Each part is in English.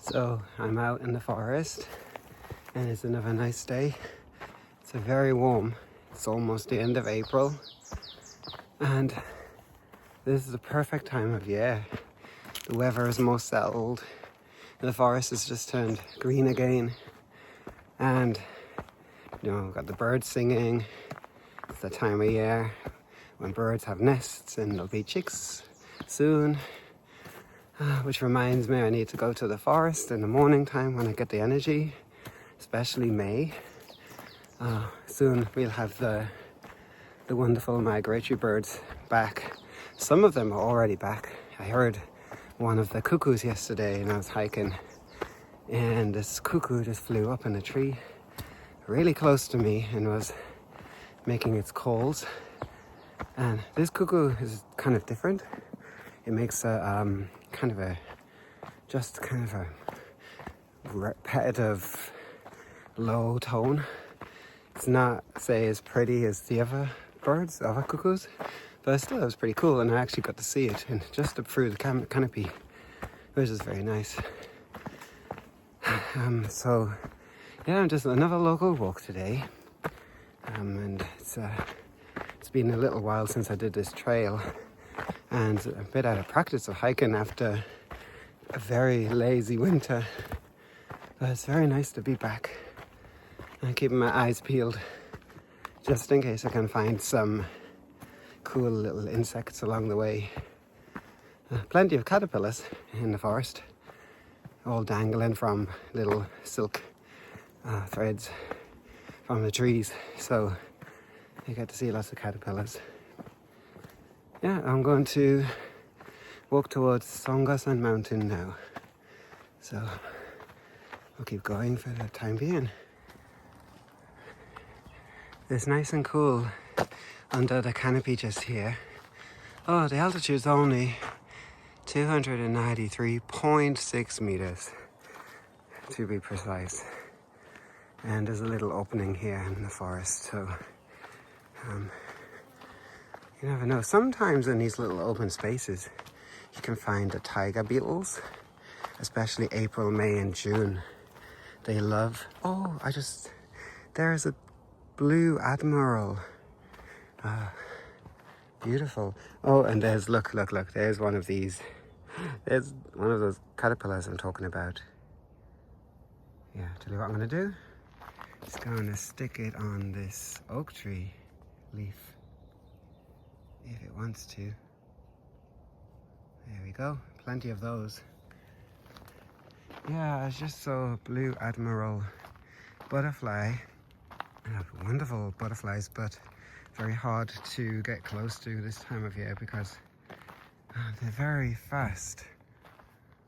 So I'm out in the forest and it's another nice day. It's very warm. It's almost the end of April and this is the perfect time of year. The weather is most settled. The forest has just turned green again and we've got the birds singing. It's the time of year when birds have nests and there'll be chicks soon. Which reminds me I need to go to the forest in the morning time when I get the energy, especially May. Soon we'll have the wonderful migratory birds back. Some of them are already back. I heard one of the cuckoos yesterday and I was hiking and this cuckoo just flew up in a tree really close to me and was making its calls. And this cuckoo is kind of different. It makes a kind of a repetitive low tone. It's not, say, as pretty as the other birds, other cuckoos, but still it was pretty cool and I actually got to see it and just up through the canopy, which is very nice. So yeah, just another local walk today, and it's been a little while since I did this trail and a bit out of practice of hiking after a very lazy winter, but it's very nice to be back and keeping my eyes peeled just in case I can find some cool little insects along the way. Plenty of caterpillars in the forest, all dangling from little silk threads from the trees, so you get to see lots of caterpillars. Yeah, I'm going to walk towards Seonggeosan mountain now, so I'll keep going for the time being. It's nice and cool under the canopy just here. Oh, the altitude's only 293.6 meters to be precise, and there's a little opening here in the forest, so you never know. Sometimes in these little open spaces you can find the tiger beetles, especially April, May and June. They love, there's a blue admiral. Beautiful. Oh, and there's, look, there's one of these. There's one of those caterpillars I'm talking about. Yeah, tell you what I'm gonna do. Just gonna stick it on this oak tree leaf if it wants to. There we go, plenty of those. Yeah, I just saw a blue admiral butterfly. Wonderful butterflies, but very hard to get close to this time of year because they're very fast.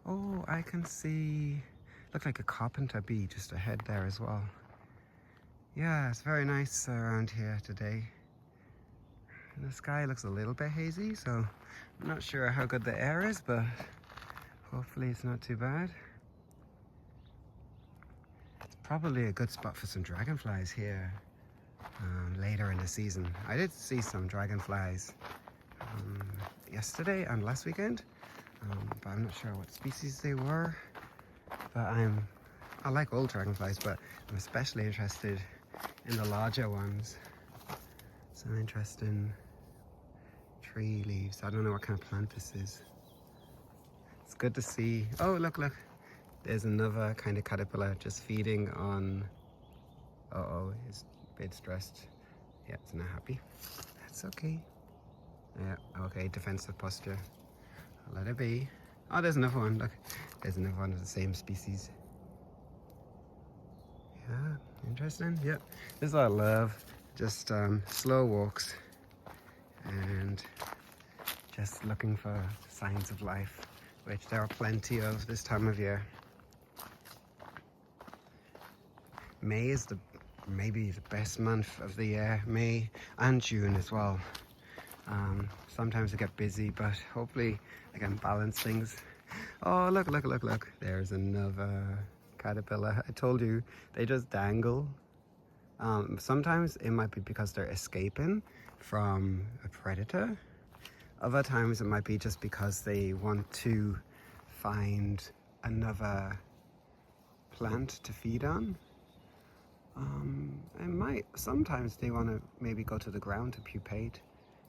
Oh, I can see, look like a carpenter bee just ahead there as well. Yeah, it's very nice around here today. And the sky looks a little bit hazy, so I'm not sure how good the air is, but hopefully it's not too bad. It's probably a good spot for some dragonflies here later in the season. I did see some dragonflies yesterday and last weekend, but I'm not sure what species they were. But I like all dragonflies, but I'm especially interested in the larger ones. Some interesting tree leaves. I don't know what kind of plant this is. It's good to see. Oh, look. There's another kind of caterpillar just feeding on... Uh-oh, he's a bit stressed. Yeah, it's not happy. That's okay. Yeah, okay, defensive posture. I'll let it be. Oh, there's another one, look. There's another one of the same species. Yeah, interesting. Yep, this is what I love. Just slow walks and just looking for signs of life, which there are plenty of this time of year. May is maybe the best month of the year, May and June as well. Sometimes I get busy, but hopefully I can balance things. Oh, look. There's another caterpillar. I told you, they just dangle. Sometimes it might be because they're escaping from a predator. Other times it might be just because they want to find another plant to feed on. Sometimes they want to maybe go to the ground to pupate,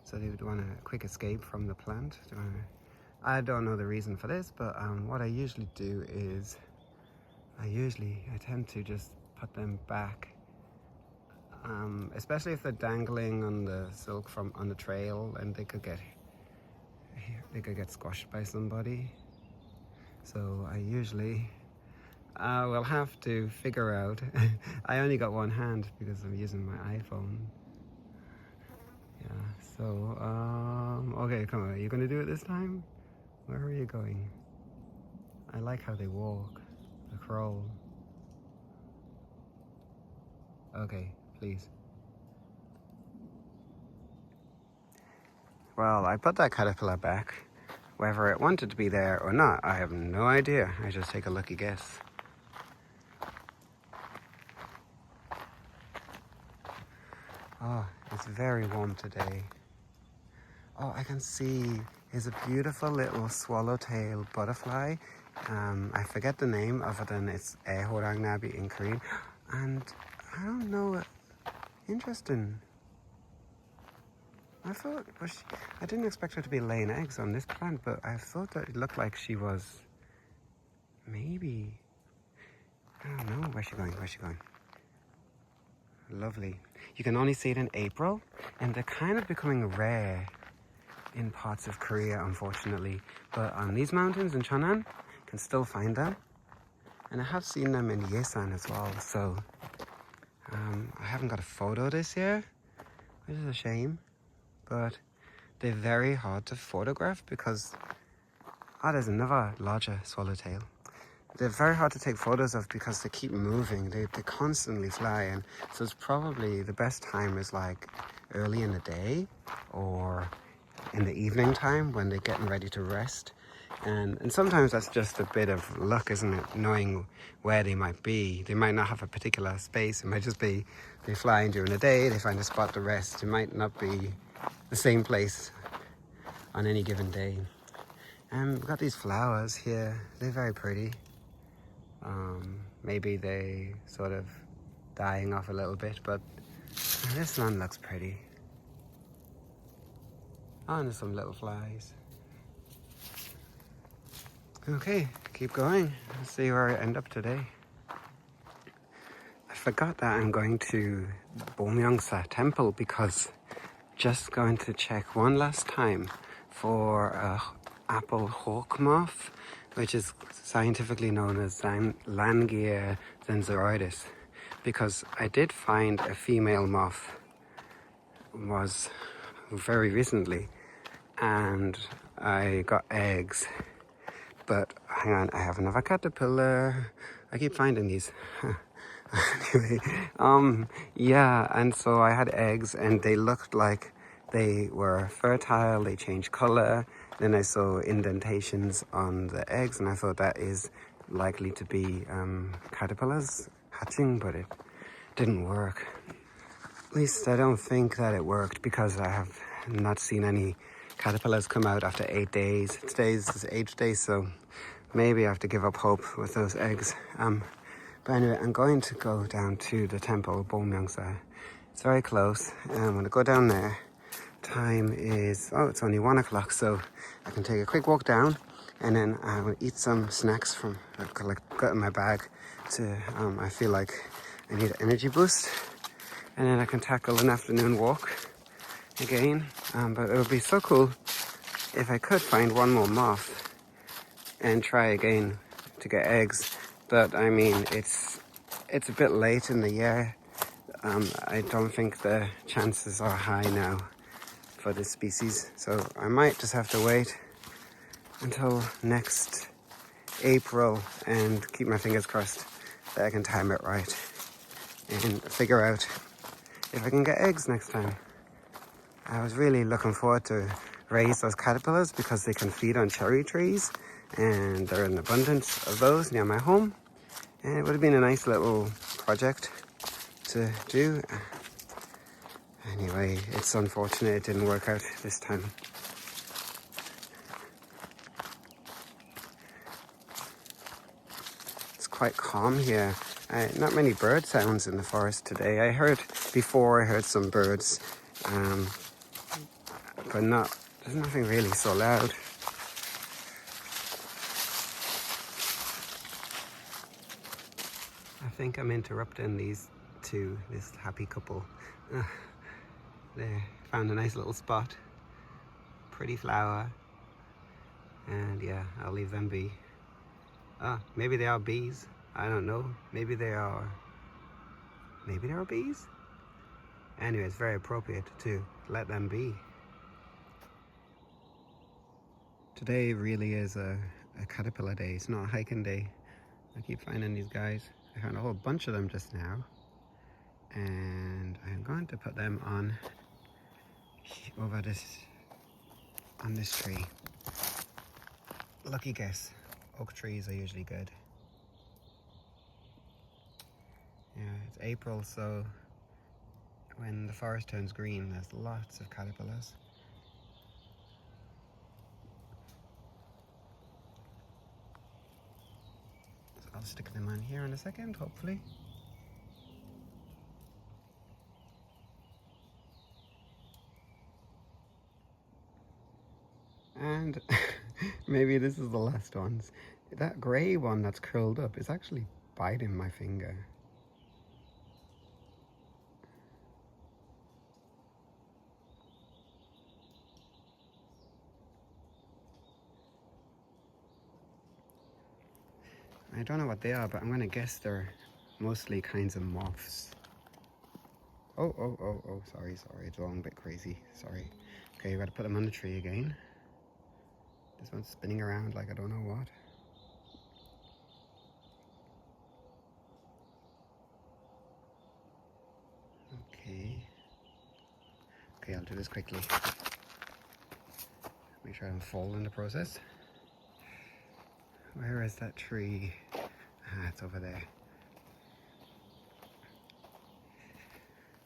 so they would want a quick escape from the plant. I don't know the reason for this, but what I usually do is I tend to just put them back, especially if they're dangling on the silk on the trail, and they could get squashed by somebody. So I usually will have to figure out. I only got one hand because I'm using my iPhone. Yeah, so okay, come on, are you gonna do it this time? Where are you going? I like how they walk, the crawl. Okay, please. Well, I put that caterpillar back. Whether it wanted to be there or not, I have no idea. I just take a lucky guess. Oh, it's very warm today. Oh, I can see is a beautiful little swallowtail butterfly. I forget the name other than it's Horangnabi in Korean. And I don't know, interesting. I didn't expect her to be laying eggs on this plant, but I thought that it looked like she was maybe, I don't know, where's she going? Lovely. You can only see it in April, and they're kind of becoming rare in parts of Korea, unfortunately. But on these mountains in Cheonan, you can still find them. And I have seen them in Yeosan as well, so I haven't got a photo this year, which is a shame. But they're very hard to photograph because, there's another larger swallowtail. They're very hard to take photos of because they keep moving. They constantly fly, and so it's probably the best time is like early in the day or in the evening time when they're getting ready to rest. And sometimes that's just a bit of luck, isn't it? Knowing where they might be. They might not have a particular space. It might just be they fly in during the day, they find a spot to rest. It might not be the same place on any given day. And we've got these flowers here. They're very pretty. Maybe they sort of dying off a little bit, but this one looks pretty. Oh, and there's some little flies. Okay, keep going. Let's see where I end up today. I forgot that I'm going to Bomyeongsa temple because just going to check one last time for apple hawk moth, which is scientifically known as Langia zenzoides, because I did find a female moth was very recently, and I got eggs. But hang on, I have another caterpillar. I keep finding these. Anyway, yeah, and so I had eggs, and they looked like they were fertile. They changed color. Then I saw indentations on the eggs, and I thought that is likely to be caterpillars hatching, but it didn't work. At least I don't think that it worked, because I have not seen any caterpillars come out after 8 days. Today's is 8th day, so maybe I have to give up hope with those eggs. But anyway, I'm going to go down to the temple, Bomyeongsa. It's very close. I'm going to go down there. Time is, it's only 1 o'clock, so I can take a quick walk down, and then I will eat some snacks from I've got in my bag to, I feel like I need an energy boost, and then I can tackle an afternoon walk again. But it would be so cool if I could find one more moth and try again to get eggs. But I mean, it's a bit late in the year. I don't think the chances are high now for this species, so I might just have to wait until next April and keep my fingers crossed that I can time it right and figure out if I can get eggs next time. I was really looking forward to raise those caterpillars because they can feed on cherry trees, and there are an abundance of those near my home, and it would have been a nice little project to do. Anyway, it's unfortunate it didn't work out this time. It's quite calm here. Not many bird sounds in the forest today. I heard some birds, but there's nothing really so loud. I think I'm interrupting this happy couple. They found a nice little spot, pretty flower, and yeah, I'll leave them be. Maybe they are bees. I don't know. Maybe they are bees. Anyway, it's very appropriate to let them be. Today really is a caterpillar day. It's not a hiking day. I keep finding these guys. I found a whole bunch of them just now, and I'm going to put them on this tree. Lucky guess. Oak trees are usually good. Yeah, it's April, so when the forest turns green, there's lots of caterpillars. So I'll stick them on here in a second, hopefully. And maybe this is the last ones. That grey one that's curled up is actually biting my finger. I don't know what they are, but I'm going to guess they're mostly kinds of moths. Oh, sorry, it's all a bit crazy, sorry. Okay, I've got to put them on the tree again. This one's spinning around like I don't know what. Okay, I'll do this quickly. Make sure I don't fall in the process. Where is that tree? It's over there.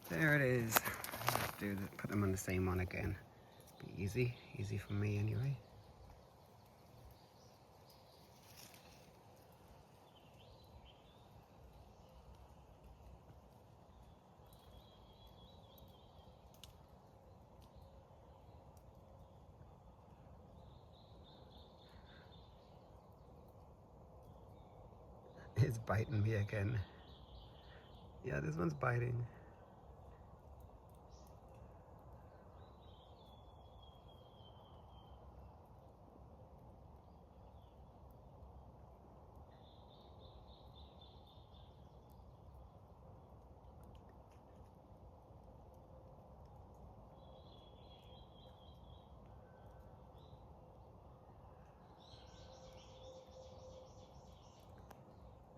There it is. Put them on the same one again. Be easy for me anyway. It's biting me again. Yeah, this one's biting.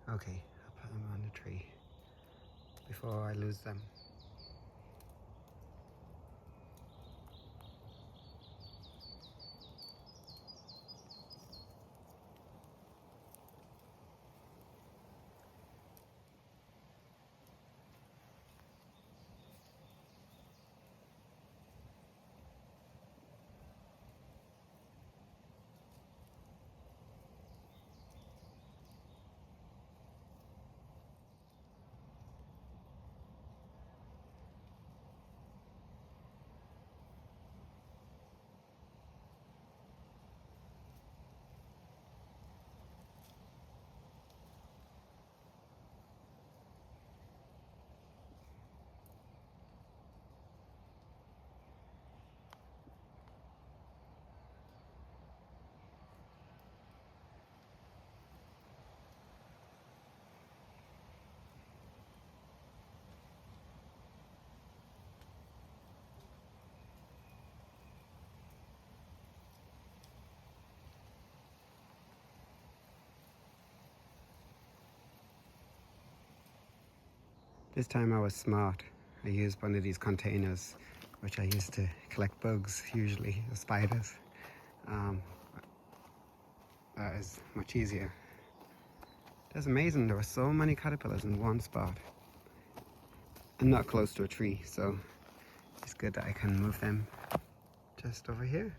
Okay, I'll put them on the tree before I lose them. This time I was smart. I used one of these containers, which I used to collect bugs, usually, the spiders. That is much easier. That's amazing, there were so many caterpillars in one spot. And not close to a tree, so it's good that I can move them just over here.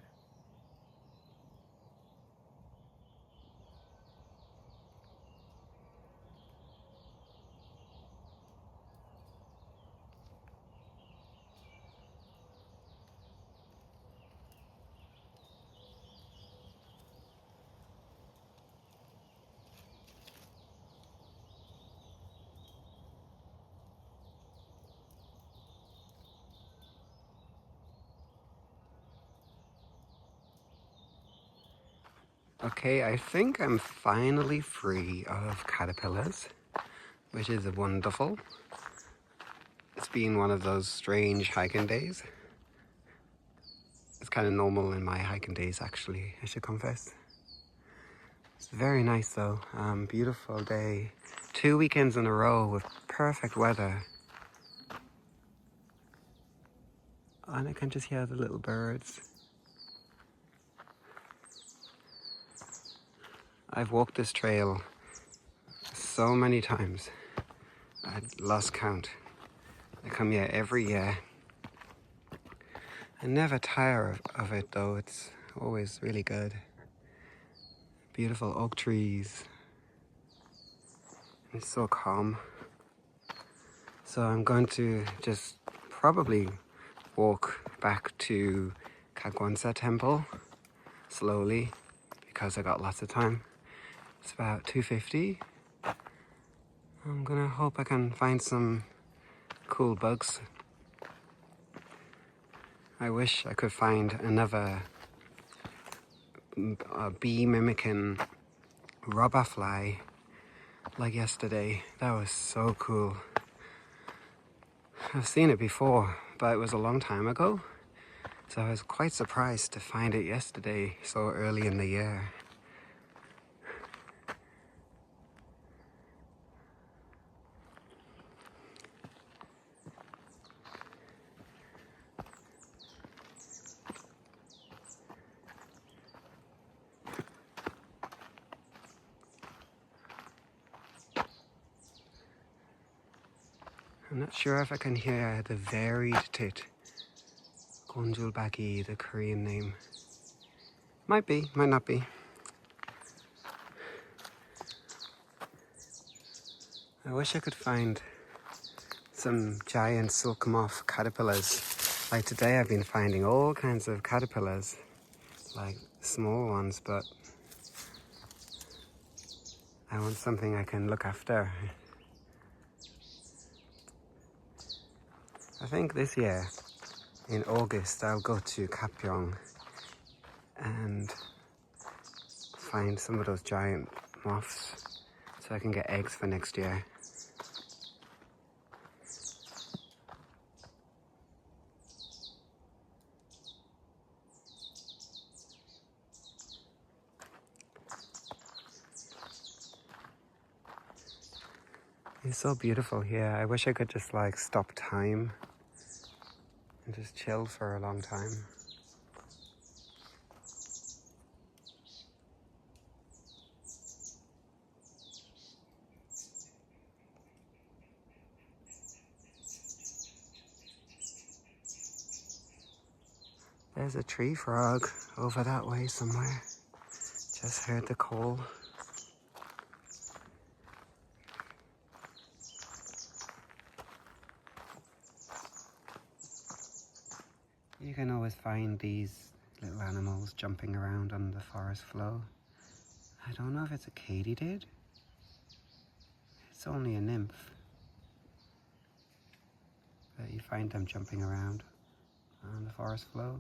Okay, I think I'm finally free of caterpillars, which is wonderful. It's been one of those strange hiking days. It's kind of normal in my hiking days, actually, I should confess. It's very nice though, beautiful day. 2 weekends in a row with perfect weather. And I can just hear the little birds. I've walked this trail so many times, I lost count. I come here every year. I never tire of it though, it's always really good. Beautiful oak trees. It's so calm. So I'm going to just probably walk back to Gakwonsa temple slowly because I got lots of time. It's about 2:50. I'm gonna hope I can find some cool bugs. I wish I could find another bee mimicking robber fly like yesterday. That was so cool. I've seen it before, but it was a long time ago. So I was quite surprised to find it yesterday, so early in the year. I'm not sure if I can hear the varied tit. Gonjulbaki, the Korean name. Might be, might not be. I wish I could find some giant silk moth caterpillars. Like today I've been finding all kinds of caterpillars, like small ones, but I want something I can look after. I think this year, in August, I'll go to Gapyeong and find some of those giant moths so I can get eggs for next year. It's so beautiful here. I wish I could just like stop time and just chill for a long time. There's a tree frog over that way somewhere. Just heard the call. You can always find these little animals jumping around on the forest floor. I don't know if it's a katydid. It's only a nymph. But you find them jumping around on the forest floor.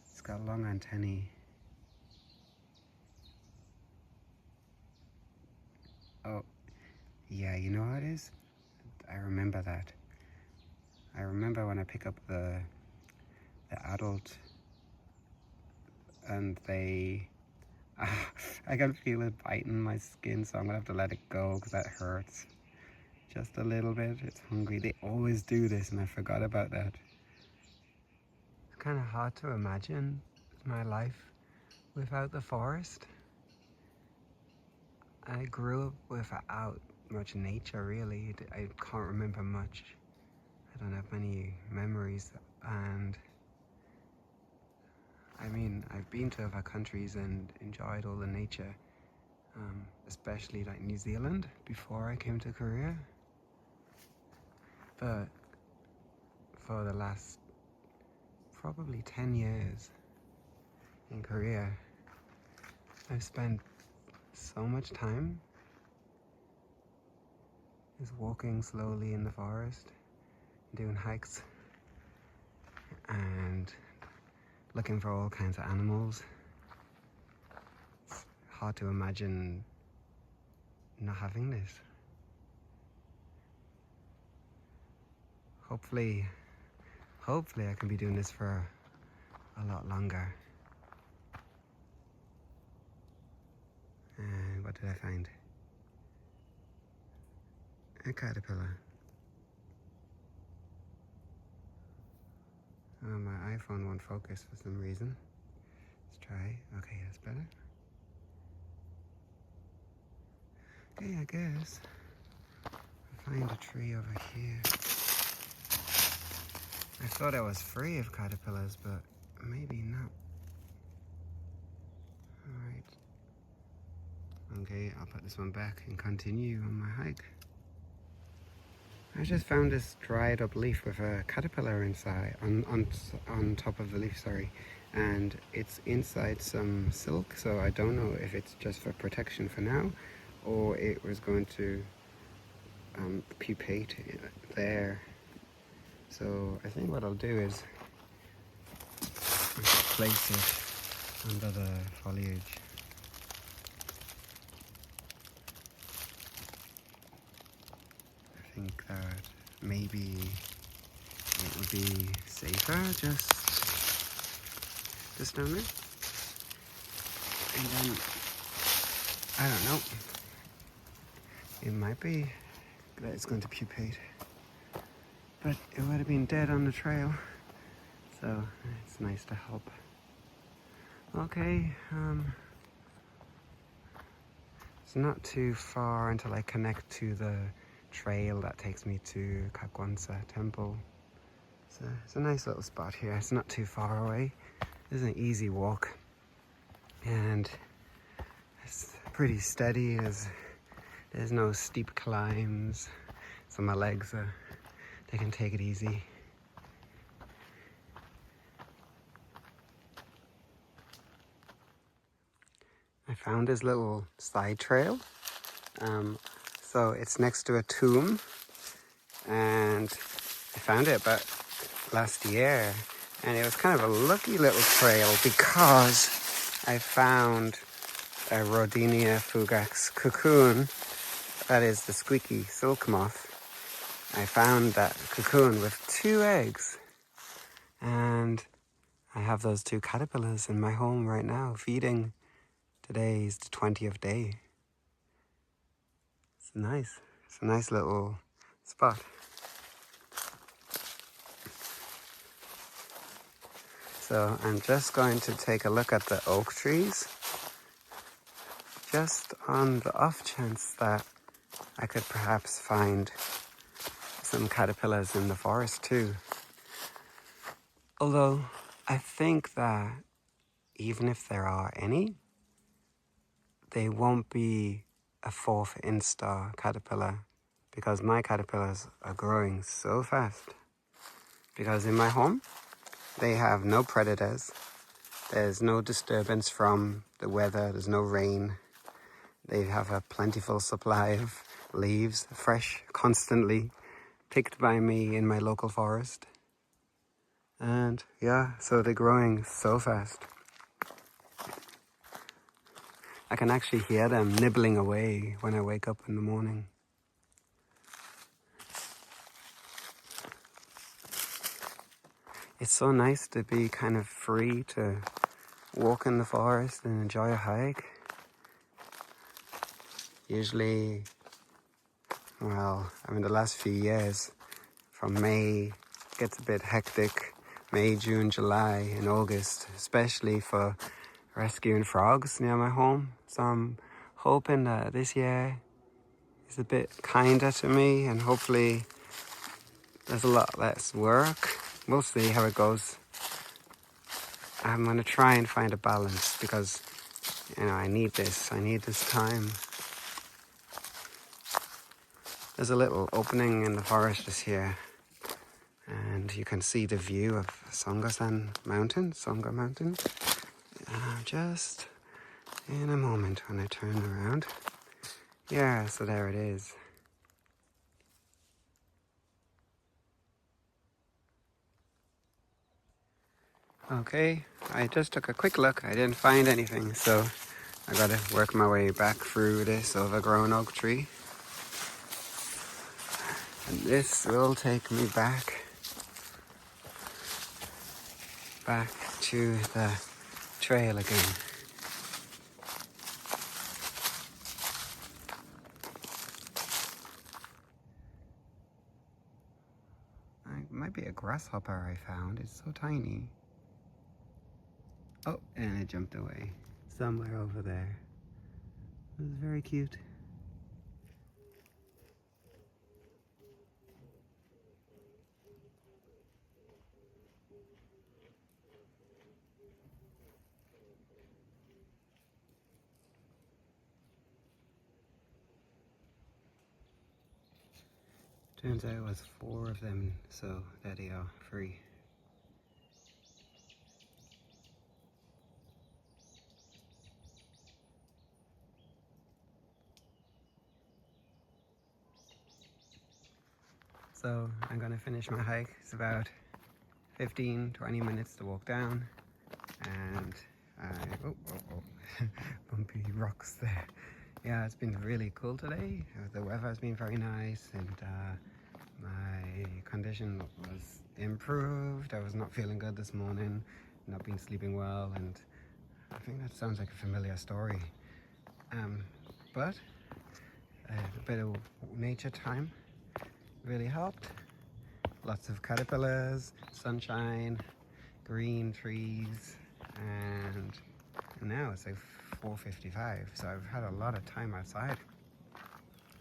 It's got long antennae. Oh, yeah, you know how it is? I remember that. I remember when I pick up the adult and they... I can feel it biting my skin, so I'm gonna have to let it go because that hurts. Just a little bit. It's hungry. They always do this and I forgot about that. It's kind of hard to imagine my life without the forest. I grew up without much nature, really. I can't remember much. I don't have many memories, and I mean, I've been to other countries and enjoyed all the nature, especially like New Zealand before I came to Korea. But for the last probably 10 years in Korea, I've spent so much time just walking slowly in the forest, doing hikes, and looking for all kinds of animals. It's hard to imagine not having this. Hopefully I can be doing this for a lot longer. And what did I find? A caterpillar. Oh, my iPhone won't focus for some reason. Let's try. Okay, that's better. Okay, I guess I'll find a tree over here. I thought I was free of caterpillars, but maybe not. Alright. Okay, I'll put this one back and continue on my hike. I just found this dried up leaf with a caterpillar inside, on top of the leaf, sorry. And it's inside some silk, so I don't know if it's just for protection for now, or it was going to pupate there. So I think what I'll do is place it under the foliage. I think that maybe it would be safer just down there. And then, I don't know, it might be that it's going to pupate, but it would have been dead on the trail, so it's nice to help. Okay, it's not too far until I connect to the trail that takes me to Gakwonsa temple. So it's a nice little spot here. It's not too far away. It's an easy walk, and it's pretty steady. There's no steep climbs, so my legs they can take it easy. I found this little side trail. So it's next to a tomb, and I found it about last year, and it was kind of a lucky little trail because I found a Rodinia fugax cocoon, that is the squeaky silk moth. I found that cocoon with 2 eggs, and I have those 2 caterpillars in my home right now feeding. Today's the 20th day. It's nice. It's a nice little spot. So I'm just going to take a look at the oak trees, just on the off chance that I could perhaps find some caterpillars in the forest too. Although I think that even if there are any, they won't be a 4th instar caterpillar, because my caterpillars are growing so fast. Because in my home, they have no predators. There's no disturbance from the weather. There's no rain. They have a plentiful supply of leaves, fresh, constantly picked by me in my local forest. And yeah, so they're growing so fast. I can actually hear them nibbling away when I wake up in the morning. It's so nice to be kind of free to walk in the forest and enjoy a hike. Usually, well, the last few years, from May, it gets a bit hectic. May, June, July, and August, especially for rescuing frogs near my home. So I'm hoping that this year is a bit kinder to me, and hopefully there's a lot less work. We'll see how it goes. I'm going to try and find a balance because, I need this. I need this time. There's a little opening in the forest just here, and and you can see the view of Seonggeosan mountain, Seonggeosan mountain. Just in a moment when I turn around. Yeah, so there it is. Okay, I just took a quick look. I didn't find anything, so I gotta work my way back through this overgrown oak tree. And this will take me back to the trail again. It might be a grasshopper I found. It's so tiny. Oh, and it jumped away. Somewhere over there. It was very cute. Turns out it was 4 of them, so there they are, free. So I'm gonna finish my hike. It's about 15-20 minutes to walk down, and bumpy rocks there. Yeah, it's been really cool today. The weather has been very nice, and my condition was improved. I was not feeling good this morning, not been sleeping well, and I think that sounds like a familiar story. But a bit of nature time really helped. Lots of caterpillars, sunshine, green trees, and now it's like 4:55, so I've had a lot of time outside.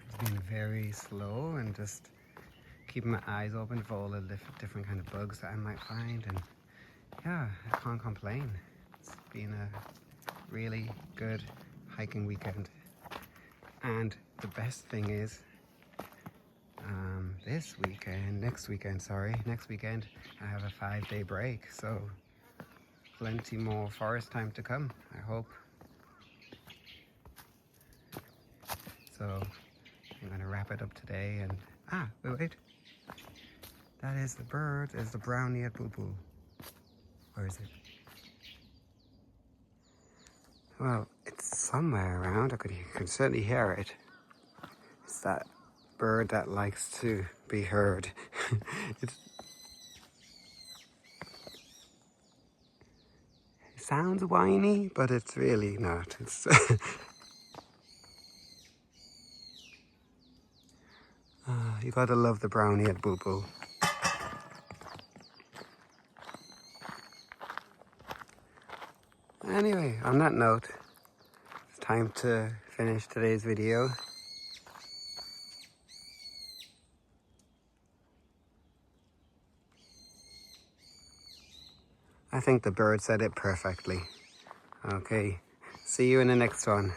It's been very slow and just keeping my eyes open for all the different kind of bugs that I might find, and yeah, I can't complain. It's been a really good hiking weekend. And the best thing is, next weekend, I have a 5-day break, so plenty more forest time to come, I hope. So I'm gonna wrap it up today, and wait. That is the bird, is the brown-eared boo-boo. Where is it? Well, it's somewhere around. You can certainly hear it. It's that bird that likes to be heard. It sounds whiny, but it's really not. It's you gotta love the brown-eared boo-boo. Anyway, on that note, it's time to finish today's video. I think the bird said it perfectly. Okay, see you in the next one.